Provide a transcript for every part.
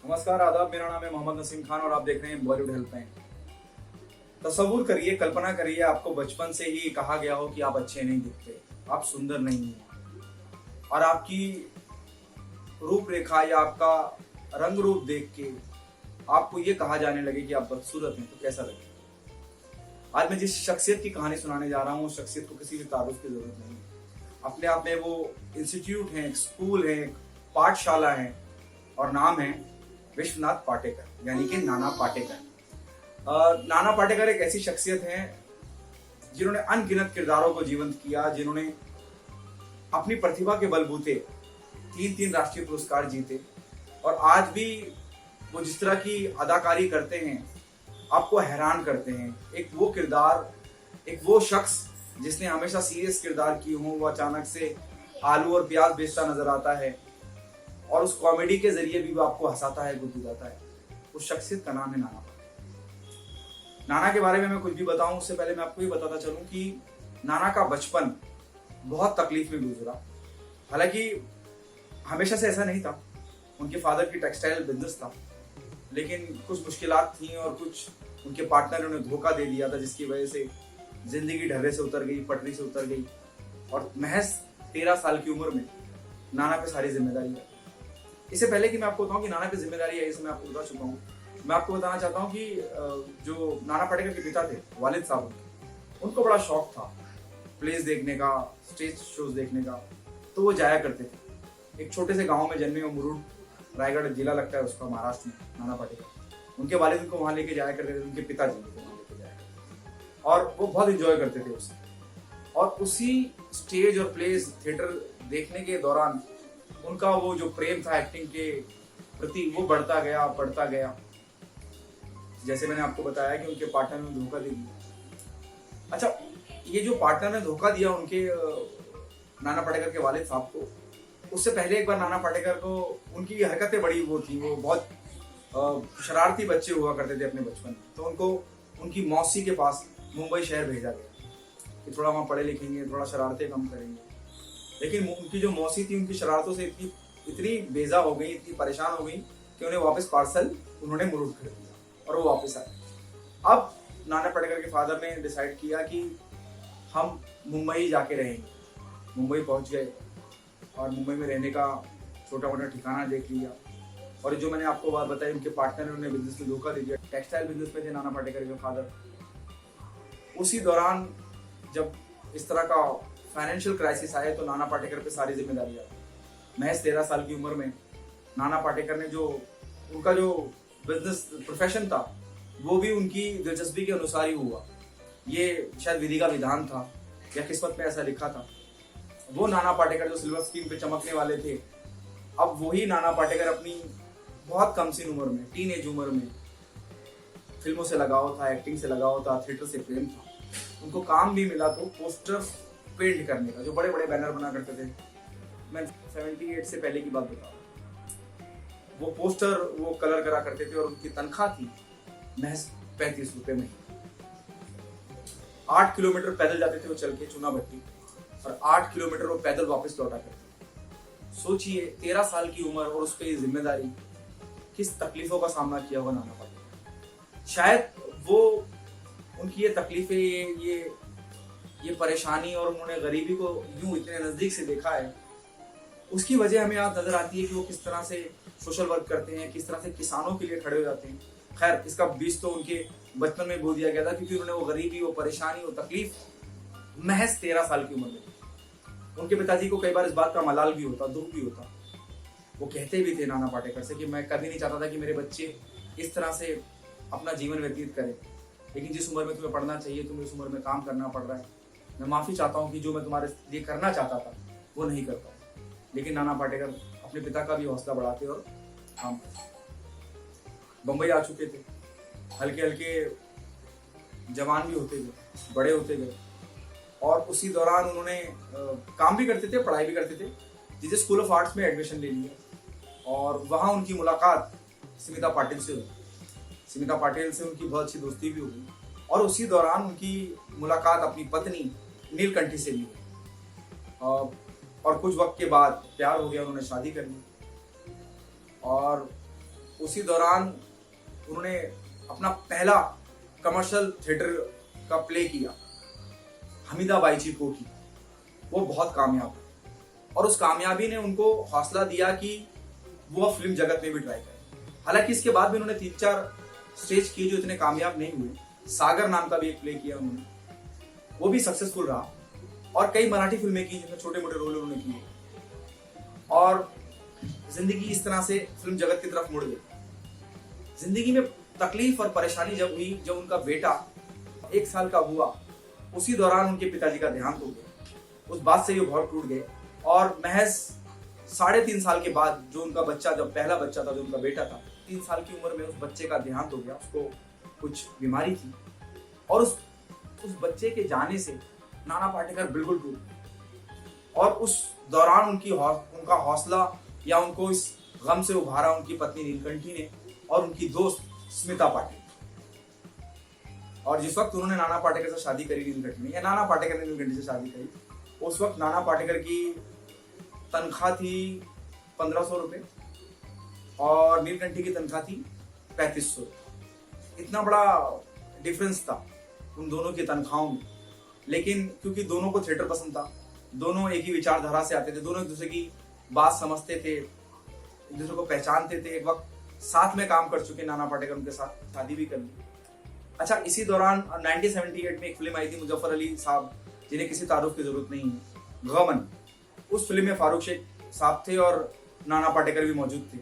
नमस्कार, आदाब। मेरा नाम है मोहम्मद नसीम खान और आप देख रहे हैं बॉलीवुड हेल्पलाइन। तसव्वुर करिए, कल्पना करिए, आपको बचपन से ही कहा गया हो कि आप अच्छे नहीं दिखते, आप सुंदर नहीं हैं, और आपकी रूपरेखा या आपका रंग रूप देख के आपको ये कहा जाने लगे कि आप बदसूरत हैं, तो कैसा लगे। आज मैं जिस शख्सियत की कहानी सुनाने जा रहा हूँ, उस शख्सियत को किसी भी तारुफ की जरूरत नहीं है। अपने आप में वो इंस्टीट्यूट है, एक स्कूल है, एक पाठशाला है, और नाम है विश्वनाथ पाटेकर, यानी कि नाना पाटेकर। नाना पाटेकर एक ऐसी शख्सियत है जिन्होंने अनगिनत किरदारों को जीवंत किया, जिन्होंने अपनी प्रतिभा के बलबूते 3-3 राष्ट्रीय पुरस्कार जीते, और आज भी वो जिस तरह की अदाकारी करते हैं आपको हैरान करते हैं। एक वो किरदार, एक वो शख्स जिसने हमेशा सीरियस किरदार किए हों, वो अचानक से आलू और प्याज बेचता नजर आता है और उस कॉमेडी के जरिए भी वो आपको हंसाता है, गुदगुदाता है। उस शख्सियत का नाम है नाना। नाना के बारे में मैं कुछ भी बताऊं उससे पहले मैं आपको ये बताता चलूं कि नाना का बचपन बहुत तकलीफ में गुजरा। हालांकि हमेशा से ऐसा नहीं था, उनके फादर की टेक्सटाइल बिजनेस था, लेकिन कुछ मुश्किलात थी और कुछ उनके पार्टनर ने उन्हें धोखा दे दिया था, जिसकी वजह से जिंदगी ढर्रे से उतर गई, पटरी से उतर गई, और महज 13 साल की उम्र में नाना पे सारी जिम्मेदारी है। इससे पहले कि मैं आपको बताऊं कि नाना की जिम्मेदारी है, इसे मैं आपको बता चुका हूँ। मैं आपको बताना चाहता हूँ कि जो नाना पाटेकर के पिता थे, वालिद साहब, उनको बड़ा शौक था प्लेस देखने का, स्टेज शोज देखने का, तो वो जाया करते थे। एक छोटे से गांव में जन्मे, और मुरुड रायगढ़ जिला लगता है उसका, महाराष्ट्र में, नाना पाटेकर। उनके वालिद उनको वहां लेके जाया करते थे, उनके पिताजी को वहां लेके जाया करते थे, और वो बहुत इंजॉय करते थे उसे। और उसी स्टेज और प्लेस थिएटर देखने के दौरान उनका वो जो प्रेम था एक्टिंग के प्रति, वो बढ़ता गया। जैसे मैंने आपको बताया कि उनके पार्टनर ने धोखा दे दिया। अच्छा, ये जो पार्टनर ने धोखा दिया उनके नाना पाटेकर के वालिद साहब को, उससे पहले एक बार नाना पाटेकर को उनकी हरकतें बड़ी वो थी, वो बहुत शरारती बच्चे हुआ करते थे अपने बचपन में। तो उनको उनकी मौसी के पास मुंबई शहर भेजा गया कि थोड़ा वहाँ पढ़े लिखेंगे, थोड़ा शरारतें कम करेंगे। लेकिन उनकी जो मौसी थी, उनकी शरारतों से इतनी बेजा हो गई, इतनी परेशान हो गई कि उन्हें वापस पार्सल उन्होंने मुरुड कर दिया और वो वापस आए। अब नाना पाटेकर के फादर ने डिसाइड किया कि हम मुंबई जाके रहेंगे। मुंबई पहुंच गए और मुंबई में रहने का छोटा मोटा ठिकाना देख लिया। और जो मैंने आपको बात बताई, उनके पार्टनर ने उन्हें बिजनेस में धोखा दे दिया। टेक्सटाइल बिजनेस में थे नाना पाटेकर के फादर। उसी दौरान जब इस तरह का फाइनेंशियल क्राइसिस आए तो नाना पाटेकर पे सारी जिम्मेदारी आई। महज 13 साल की उम्र में नाना पाटेकर ने उनका जो बिजनेस प्रोफेशन था, वो भी उनकी दिलचस्पी के अनुसार ही हुआ। ये शायद विधि का विधान था या किस्मत में ऐसा लिखा था। वो नाना पाटेकर जो सिल्वर स्क्रीन पे चमकने वाले थे, अब वही नाना पाटेकर अपनी बहुत कम सी उम्र में, टीन एज उम्र में, फिल्मों से लगाव था, एक्टिंग से लगाव था, थिएटर से प्रेम था। उनको काम भी मिला तो पोस्टर पेंट करने का, जो बड़े बड़े बैनर बना करते थे। मैं 78 से पहले की बात बता रहा हूँ। वो पोस्टर वो कलर करा करते थे और उनकी तनख्वाह थी महज 35 रुपए में। 8 किलोमीटर पैदल जाते थे वो चल के चुना भट्टी, और 8 किलोमीटर वो पैदल वापस लौटा करते। सोचिए 13 साल की उम्र और उस पर जिम्मेदारी, किस तकलीफों का सामना किया होगा नाना पाटेकर। शायद वो उनकी ये तकलीफें, ये परेशानी, और उन्होंने गरीबी को यूं इतने नजदीक से देखा है, उसकी वजह हमें आज नजर आती है कि वो किस तरह से सोशल वर्क करते हैं, किस तरह से किसानों के लिए खड़े हो जाते हैं। खैर, इसका बीज तो उनके बचपन में बो दिया गया था, क्योंकि उन्होंने वो गरीबी, वो परेशानी, वो तकलीफ महज 13 साल की उम्र में। उनके पिताजी को कई बार इस बात का मलाल भी होता, दुख भी होता। वो कहते भी थे नाना पाटेकर से कि मैं कभी नहीं चाहता था कि मेरे बच्चे इस तरह से अपना जीवन व्यतीत करें, लेकिन जिस उम्र में तुम्हें पढ़ना चाहिए, तुम्हें उस उम्र में काम करना पड़ रहा है। मैं माफी चाहता हूँ कि जो मैं तुम्हारे लिए करना चाहता था वो नहीं कर पाया। लेकिन नाना पाटेकर अपने पिता का भी हौसला बढ़ाते और काम करते। बम्बई आ चुके थे, हल्के हल्के जवान भी होते गए, बड़े होते गए, और उसी दौरान उन्होंने काम भी करते थे, पढ़ाई भी करते थे। जिसे स्कूल ऑफ आर्ट्स में एडमिशन ले लिया, और वहाँ उनकी मुलाकात स्मिता पाटिल से हुई। स्मिता पाटिल से उनकी बहुत अच्छी दोस्ती भी हो गई, और उसी दौरान उनकी मुलाकात अपनी पत्नी नीलकंठी से भी हुई। और कुछ वक्त के बाद प्यार हो गया, उन्होंने शादी कर ली। और उसी दौरान उन्होंने अपना पहला कमर्शियल थिएटर का प्ले किया, हमीदा बाईची कोठी। वो बहुत कामयाब है और उस कामयाबी ने उनको हौसला दिया कि वो फिल्म जगत में भी ट्राई करें। हालांकि इसके बाद भी उन्होंने 3-4 स्टेज किए जो इतने कामयाब नहीं हुए। सागर नाम का भी एक प्ले किया उन्होंने, वो भी सक्सेसफुल रहा। और कई मराठी फिल्में की जिनमें छोटे मोटे रोल उन्होंने किए और जिंदगी इस तरह से फिल्म जगत की तरफ मुड़ गई। जिंदगी में तकलीफ और परेशानी जब हुई, जब उनका बेटा 1 साल का हुआ, उसी दौरान उनके पिताजी का देहांत हो गया। उस बात से ये बहुत टूट गए और महज 3.5 साल के बाद जो उनका बच्चा, जब पहला बच्चा था, जो उनका बेटा था, 3 साल की उम्र में उस बच्चे का देहांत हो गया। उसको कुछ बीमारी थी और उस बच्चे के जाने से नाना पाटेकर बिल्कुल टूट गए। और उस दौरान उनका हौसला या उनको इस गम से उभारा उनकी पत्नी नीलकंठी ने और उनकी दोस्त स्मिता पाटिल। और जिस वक्त उन्होंने नाना पाटेकर से शादी करी नीलकंठी ने, या नाना पाटेकर ने नीलकंठी से शादी करी, उस वक्त नाना पाटेकर की तनख्वाह थी 1500 रुपए और नीलकंठी की तनख्वाह थी 3500। इतना बड़ा डिफरेंस था उन दोनों की तनख्वाहों में। लेकिन क्योंकि दोनों को थिएटर पसंद था, दोनों एक ही विचारधारा से आते थे, दोनों एक दूसरे की बात समझते थे, एक दूसरे को पहचानते थे। एक वक्त साथ में काम कर चुके नाना पाटेकर, उनके साथ शादी भी कर ली। अच्छा, इसी दौरान 1978 में एक फिल्म आई थी मुजफ्फर अली साहब, जिन्हें किसी तारुफ की जरूरत नहीं है, गमन। उस फिल्म में फारूक शेख साहब थे और नाना पाटेकर भी मौजूद थे।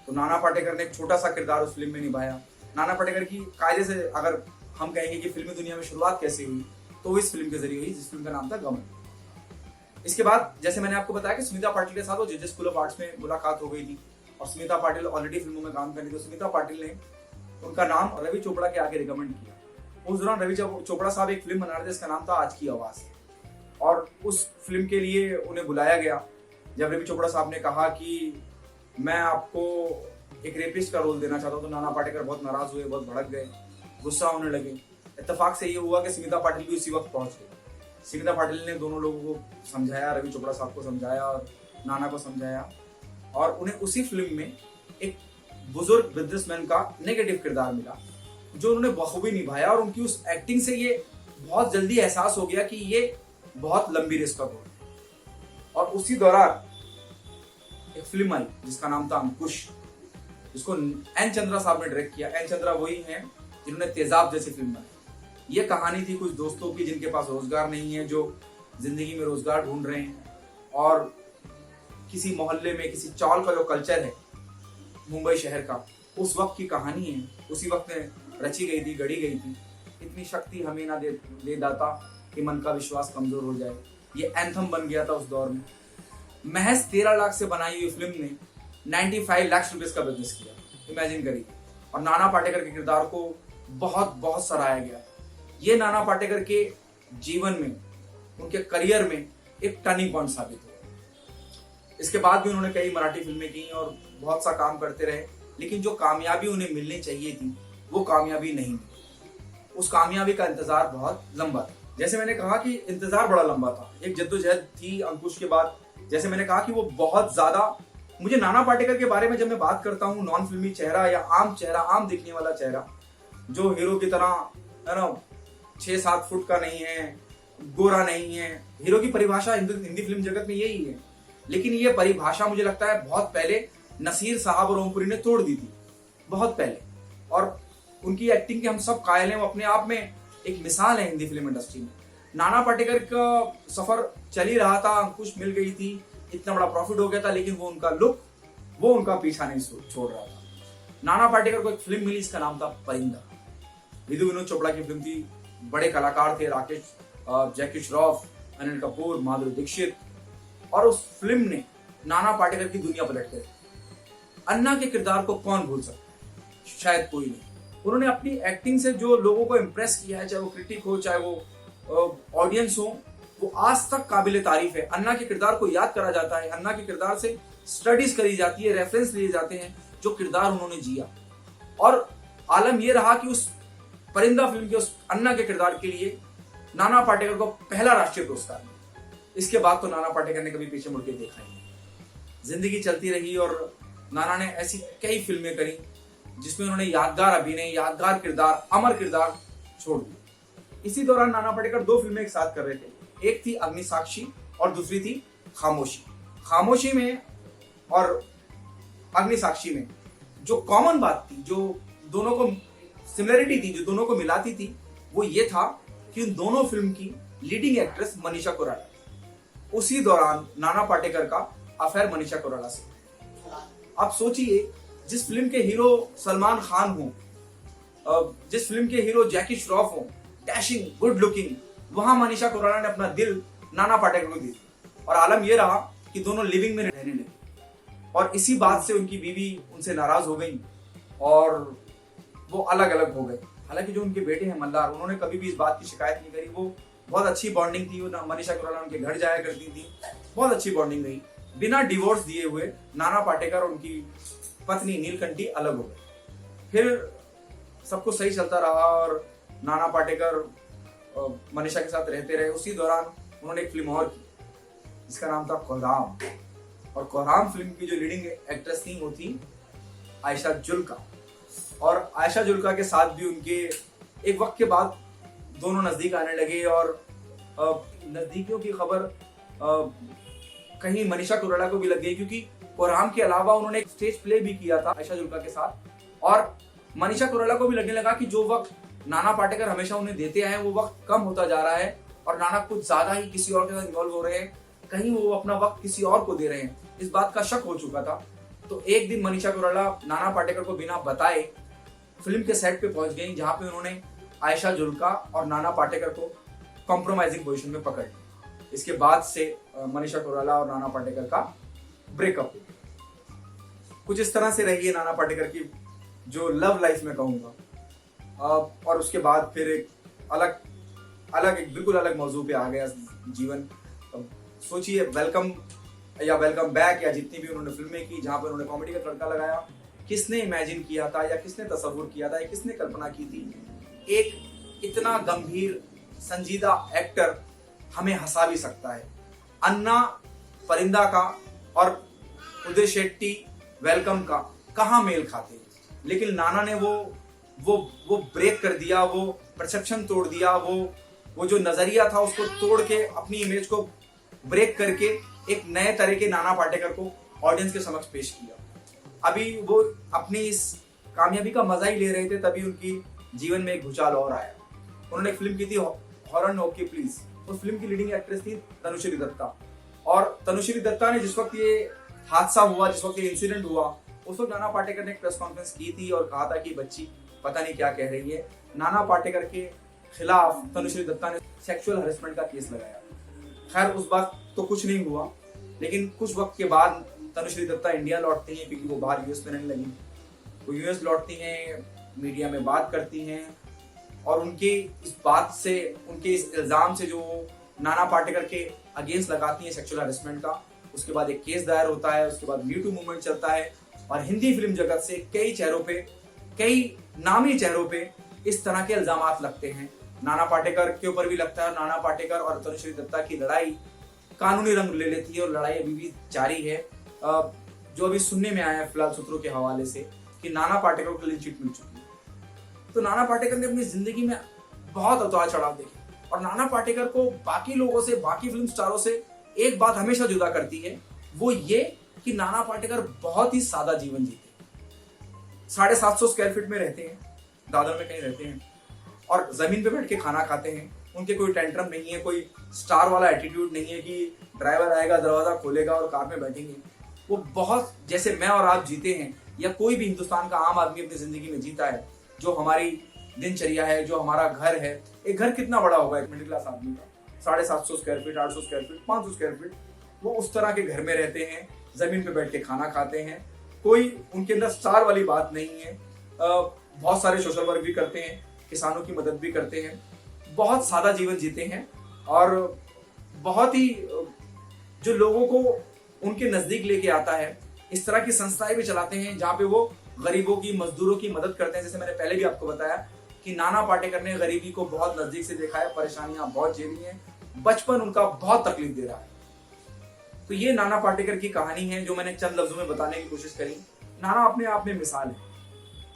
तो नाना पाटेकर ने एक छोटा सा किरदार उस फिल्म में निभाया। नाना पाटेकर की कायदे से अगर हम कहेंगे कि फिल्मी दुनिया में शुरुआत कैसे हुई, तो इस फिल्म के जरिए हुई, जिस फिल्म का नाम था गमन। इसके बाद जैसे मैंने आपको बताया कि स्मिता पाटिल के साथ वो जेजे स्कूल ऑफ आर्ट्स में मुलाकात हो गई थी और स्मिता पाटिल ऑलरेडी फिल्मों में काम कर रही थी। तो स्मिता पाटिल ने उनका नाम रवि चोपड़ा के आगे रिकमेंड किया। उस दौरान रवि चोपड़ा साहब एक फिल्म बना रहे थे, जिसका नाम था आज की आवाज, और उस फिल्म के लिए उन्हें बुलाया गया। जब रवि चोपड़ा साहब ने कहा कि मैं आपको एक रेपिस्ट का रोल देना चाहता हूँ, तो नाना पाटेकर बहुत नाराज हुए, बहुत भड़क गए, गुस्सा होने लगे। इत्तेफाक से ये हुआ कि स्मिता पाटिल भी उसी वक्त पहुंच गई। स्मिता पाटिल ने दोनों लोगों को समझाया, रवि चोपड़ा साहब को समझाया और नाना को समझाया, और उन्हें उसी फिल्म में एक बुजुर्ग बिजनेसमैन का नेगेटिव किरदार मिला, जो उन्होंने बखूबी निभाया। और उनकी उस एक्टिंग से ये बहुत जल्दी एहसास हो गया कि ये बहुत लंबी रेस का रोल है। और उसी दौरान एक फिल्म आई जिसका नाम था अंकुश, जिसको एन चंद्रा साहब ने डायरेक्ट किया। एन चंद्रा वही हैं जिन्होंने तेजाब जैसी फिल्म बनाई। ये कहानी थी कुछ दोस्तों की जिनके पास रोजगार नहीं है, जो जिंदगी में रोजगार ढूंढ रहे हैं, और किसी मोहल्ले में किसी चौल का जो कल्चर है मुंबई शहर का, उस वक्त की कहानी है। उसी वक्त में रची गई थी, गढ़ी गई थी। इतनी शक्ति हमें ना दे दाता कि मन का विश्वास कमजोर हो जाए, ये एंथम बन गया था उस दौर में। महज 13 लाख से बनाई हुई फिल्म ने 95 लाख रुपए का बिजनेस किया, इमेजिन करिए। और नाना पाटेकर के किरदार को बहुत बहुत सराहा गया। ये नाना पाटेकर के जीवन में, उनके करियर में एक टर्निंग पॉइंट साबित हुआ। इसके बाद भी उन्होंने कई मराठी फिल्में की और बहुत सा काम करते रहे, लेकिन जो कामयाबी उन्हें मिलनी चाहिए थी वो कामयाबी नहीं मिली। उस कामयाबी का इंतजार बहुत लंबा था। जैसे मैंने कहा कि इंतजार बड़ा लंबा था, एक जद्दोजहद थी अंकुश के बाद। जैसे मैंने कहा कि वो बहुत ज्यादा, मुझे नाना पाटेकर के बारे में जब मैं बात करता हूँ, नॉन फिल्मी चेहरा या आम दिखने वाला चेहरा, जो हीरो की तरह है ना 6-7 फुट का नहीं है, गोरा नहीं है। हीरो की परिभाषा हिंदी फिल्म जगत में यही है, लेकिन ये परिभाषा मुझे लगता है बहुत पहले नसीर साहब और ओमपुरी ने तोड़ दी थी, बहुत पहले। और उनकी एक्टिंग के हम सब कायल हैं, वो अपने आप में एक मिसाल है हिंदी फिल्म इंडस्ट्री में। नाना पाटेकर का सफर चल ही रहा था, अंकुश मिल गई थी, इतना बड़ा प्रॉफिट हो गया था, लेकिन वो उनका लुक, वो उनका पीछा नहीं छोड़ रहा था। नाना पाटेकर को एक फिल्म मिली, इसका नाम था परिंदा। विधु विनोद चोपड़ा की फिल्म थी, बड़े कलाकार थे, राकेश, जैकी श्रॉफ, अनिल कपूर, माधुरी दीक्षित, और उस फिल्म ने नाना पाटेकर की दुनिया पलट कर। अन्ना के किरदार को कौन भूल सकता है, शायद कोई नहीं। उन्होंने अपनी एक्टिंग से जो लोगों को इम्प्रेस किया है, चाहे वो क्रिटिक हो चाहे वो ऑडियंस हो, वो आज तक काबिले तारीफ है। अन्ना के किरदार को याद करा जाता है, अन्ना के किरदार से स्टडीज करी जाती है, रेफरेंस लिए जाते हैं, जो किरदार उन्होंने जिया। और आलम यह रहा कि उस परिंदा फिल्म के उस अन्ना के किरदार के लिए नाना पाटेकर को पहला राष्ट्रीय पुरस्कार मिला। इसके बाद तो नाना पाटेकर ने कभी पीछे मुड़ के देखा ही नहीं। जिंदगी चलती रही और नाना ने ऐसी कई फिल्में करी जिसमें उन्होंने यादगार अभिनय, यादगार किरदार, अमर किरदार छोड़ दिए। इसी दौरान नाना पाटेकर दो फिल्में एक साथ कर रहे थे, एक थी अग्निसाक्षी और दूसरी थी खामोशी। खामोशी में और अग्निसाक्षी में जो कॉमन बात थी, जो दोनों को सिमिलरिटी थी, जो दोनों को मिलाती थी, वो ये था कि उन दोनों फिल्म की लीडिंग एक्ट्रेस मनीषा कोइराला। उसी दौरान नाना पाटेकर का अफेयर मनीषा कोइराला से। आप सोचिए, जिस फिल्म के हीरो सलमान खान हो, जिस फिल्म के हीरो जैकी श्रॉफ हो, डैशिंग, गुड लुकिंग, वहां मनीषा कोइराला ने अपना दिल नाना पाटेकर को दे दिया। और आलम यह रहा कि दोनों लिविंग में रहने लगे और इसी बात से उनकी बीवी उनसे नाराज हो गई और वो अलग अलग हो गए। हालांकि जो उनके बेटे हैं मल्हार, उन्होंने कभी भी इस बात की शिकायत नहीं करी। वो बहुत अच्छी बॉन्डिंग थी, मनीषा कोइराला उनके घर जाया करती थी, बहुत अच्छी बॉन्डिंग रही। बिना डिवोर्स दिए हुए नाना पाटेकर और उनकी पत्नी नीलकंठी अलग हो गए। फिर सब कुछ सही चलता रहा और नाना पाटेकर मनीषा के साथ रहते रहे। उसी दौरान उन्होंने एक फिल्म और की जिसका नाम था कोहराम, और कोहराम फिल्म की जो लीडिंग एक्ट्रेस थी वो थी आयशा जुल्का। और आयशा जुल्का के साथ भी उनके एक वक्त के बाद दोनों नजदीक आने लगे और नजदीकियों की खबर कहीं मनीषा कोइराला को भी लग गई, क्योंकि कोहराम के अलावा उन्होंने एक स्टेज प्ले भी किया था आयशा जुल्का के साथ। और मनीषा कोइराला को भी लगने लगा कि जो वक्त नाना पाटेकर हमेशा उन्हें देते आए वो वक्त कम होता जा रहा है और नाना कुछ ज्यादा ही किसी और के साथ इन्वॉल्व हो रहे हैं, कहीं वो अपना वक्त किसी और को दे रहे हैं। इस बात का शक हो चुका था। तो एक दिन मनीषा कोइराला नाना पाटेकर को बिना बताए फिल्म के सेट पे पहुंच गई, जहां पे उन्होंने आयशा जुल्का और नाना पाटेकर को कॉम्प्रोमाइजिंग पोजीशन में पकड़ लिया। इसके बाद से मनीषा कोइराला और नाना पाटेकर का ब्रेकअप कुछ इस तरह से रही है नाना पाटेकर की जो लव लाइफ में कहूंगा। और उसके बाद फिर एक एक बिल्कुल अलग मौजू पे आ गया जीवन। सोचिए, वेलकम बैक या जितनी भी उन्होंने फिल्में की जहां पर उन्होंने कॉमेडी का तड़का लगाया, किसने इमेजिन किया था या किसने तस्वुर किया था या किसने कल्पना की थी एक इतना गंभीर संजीदा एक्टर हमें हंसा भी सकता है। अन्ना परिंदा का और उदय शेट्टी वेलकम का कहाँ मेल खाते, लेकिन नाना ने वो ब्रेक कर दिया, वो परसेप्शन तोड़ दिया, वो जो नजरिया था उसको तोड़ के अपनी इमेज को ब्रेक करके एक नए तरह के नाना पाटेकर को ऑडियंस के समक्ष पेश किया। अभी वो अपनी इस कामयाबी का मजा ही ले रहे थे, तभी उनकी जीवन में एक भूचाल और आया। उन्होंने एक फिल्म की थी हॉरर नोके प्लीज। उस फिल्म की लीडिंग एक्ट्रेस थी तनुश्री दत्ता। और तनुश्री दत्ता ने जिस वक्त ये हादसा हुआ, जिस वक्त ये इंसिडेंट हुआ, उस वक्त नाना पाटेकर ने एक प्रेस कॉन्फ्रेंस की थी और कहा था कि बच्ची पता नहीं क्या कह रही है। नाना पाटेकर के खिलाफ तनुश्री दत्ता ने सेक्सुअल हरेसमेंट का केस लगाया। खैर उस वक्त तो कुछ नहीं हुआ, लेकिन कुछ वक्त के बाद तनुश्री दत्ता इंडिया लौटती हैं, क्योंकि वो बाहर यूएस में रहने लगी। वो यूएस लौटती हैं, मीडिया में बात करती हैं और उनके इस बात से, उनके इस इल्जाम से जो नाना पाटेकर के अगेंस्ट लगाती हैं सेक्सुअल हरेसमेंट का, उसके बाद एक केस दायर होता है। उसके बाद मी टू मूवमेंट चलता है और हिंदी फिल्म जगत से कई नामी चेहरों पे इस तरह के इल्जामात लगते हैं। नाना पाटेकर के ऊपर भी लगता है। नाना पाटेकर और तनुश्री दत्ता की लड़ाई कानूनी रंग ले लेती है और लड़ाई अभी भी जारी है। जो अभी सुनने में आया है फिलहाल सूत्रों के हवाले से कि नाना पाटेकर को क्लीन चिट मिल चुकी है। तो नाना पाटेकर ने अपनी जिंदगी में बहुत उतार चढ़ाव देखे और नाना पाटेकर को बाकी लोगों से, बाकी फिल्म स्टारों से एक बात हमेशा जुदा करती है, वो ये कि नाना पाटेकर बहुत ही सादा जीवन जीते। 750 स्क्वायर फीट में रहते हैं, दादर में कहीं रहते हैं और जमीन पे बैठ के खाना खाते हैं। उनके कोई टेंट्रम नहीं है, कोई स्टार वाला एटीट्यूड नहीं है कि ड्राइवर आएगा, दरवाजा खोलेगा और कार में बैठेंगे। वो बहुत जैसे मैं और आप जीते हैं या कोई भी हिंदुस्तान का आम आदमी अपनी जिंदगी में जीता है, जो हमारी दिनचर्या है, जो हमारा घर है। एक घर कितना बड़ा होगा एक मिडिल क्लास आदमी का? 750 square feet, 800 square feet, 500 square feet. वो उस तरह के घर में रहते हैं, जमीन पे बैठ के खाना खाते हैं। कोई उनके अंदर स्टार वाली बात नहीं है। बहुत सारे सोशल वर्क भी करते हैं, किसानों की मदद भी करते हैं, बहुत सादा जीवन जीते हैं और बहुत ही जो लोगों को उनके नजदीक लेके आता है। इस तरह की संस्थाएं भी चलाते हैं जहां पे वो गरीबों की, मजदूरों की मदद करते हैं। जैसे मैंने पहले भी आपको बताया कि नाना पाटेकर ने गरीबी को बहुत नजदीक से देखा है, परेशानियां बहुत झेली हैं, बचपन उनका बहुत तकलीफ दे रहा है। तो ये नाना पाटेकर की कहानी है जो मैंने चंद लफ्जों में बताने की कोशिश करी। नाना अपने आप में मिसाल है,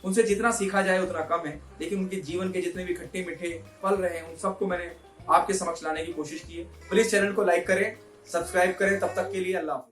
उनसे जितना सीखा जाए उतना कम है, लेकिन उनके जीवन के जितने भी खट्टे मीठे पल रहे हैं उन सबको मैंने आपके समक्ष लाने की कोशिश की है। प्लीज चैनल को लाइक करें, सब्सक्राइब करें। तब तक के लिए अल्लाह हाफिज।